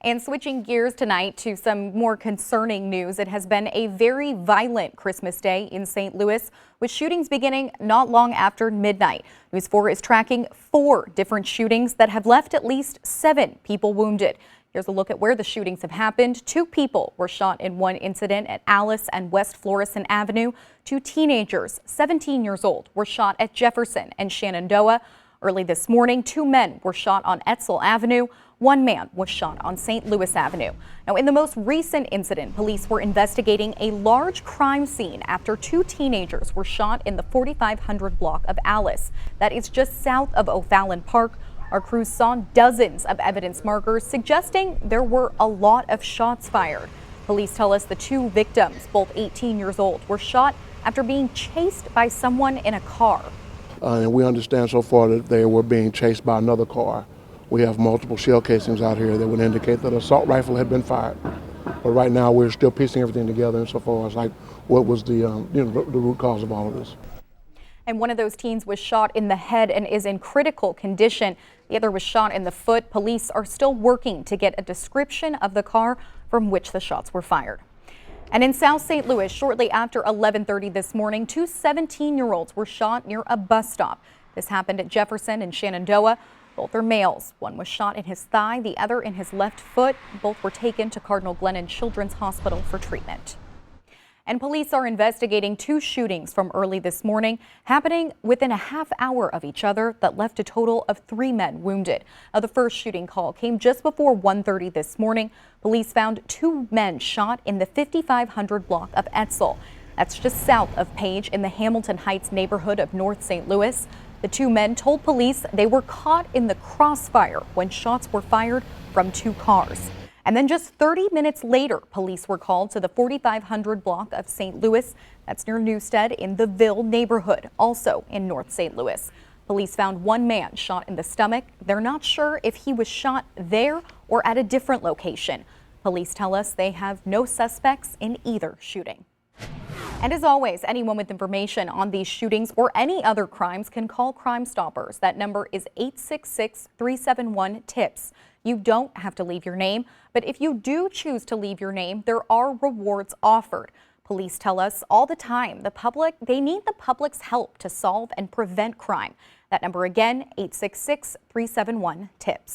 And switching gears tonight to some more concerning news. It has been a very violent Christmas Day in St. Louis, with shootings beginning not long after midnight. News 4 is tracking 4 different shootings that have left at least 7 people wounded. Here's a look at where the shootings have happened. 2 people were shot in one incident at Alice and West Florissant Avenue. 2 teenagers, 17 years old, were shot at Jefferson and Shenandoah. Early this morning, 2 men were shot on Etzel Avenue. 1 man was shot on St. Louis Avenue. Now, in the most recent incident, police were investigating a large crime scene after 2 teenagers were shot in the 4500 block of Alice. That is just south of O'Fallon Park. Our crews saw dozens of evidence markers suggesting there were a lot of shots fired. Police tell us the 2 victims, both 18 years old, were shot after being chased by someone in a car. And we understand so far that they were being chased by another car. We have multiple shell casings out here that would indicate that an assault rifle had been fired. But right now we're still piecing everything together insofar as like what was the root cause of all of this. And one of those teens was shot in the head and is in critical condition. The other was shot in the foot. Police are still working to get a description of the car from which the shots were fired. And in South St. Louis, shortly after 11:30 this morning, 2 17-year-olds were shot near a bus stop. This happened at Jefferson and Shenandoah. Both are males. One was shot in his thigh, the other in his left foot. Both were taken to Cardinal Glennon Children's Hospital for treatment. And police are investigating 2 shootings from early this morning, happening within a half hour of each other, that left a total of 3 men wounded. Now, the first shooting call came just before 1:30 this morning. Police found 2 men shot in the 5500 block of Etzel. That's just south of Page in the Hamilton Heights neighborhood of North St. Louis. The 2 men told police they were caught in the crossfire when shots were fired from 2 cars. And then just 30 minutes later, police were called to the 4500 block of St. Louis. That's near Newstead in the Ville neighborhood, also in North St. Louis. Police found 1 man shot in the stomach. They're not sure if he was shot there or at a different location. Police tell us they have no suspects in either shooting. And as always, anyone with information on these shootings or any other crimes can call Crime Stoppers. That number is 866-371-TIPS. You don't have to leave your name, but if you do choose to leave your name, there are rewards offered. Police tell us all the time they need the public's help to solve and prevent crime. That number again, 866-371-TIPS.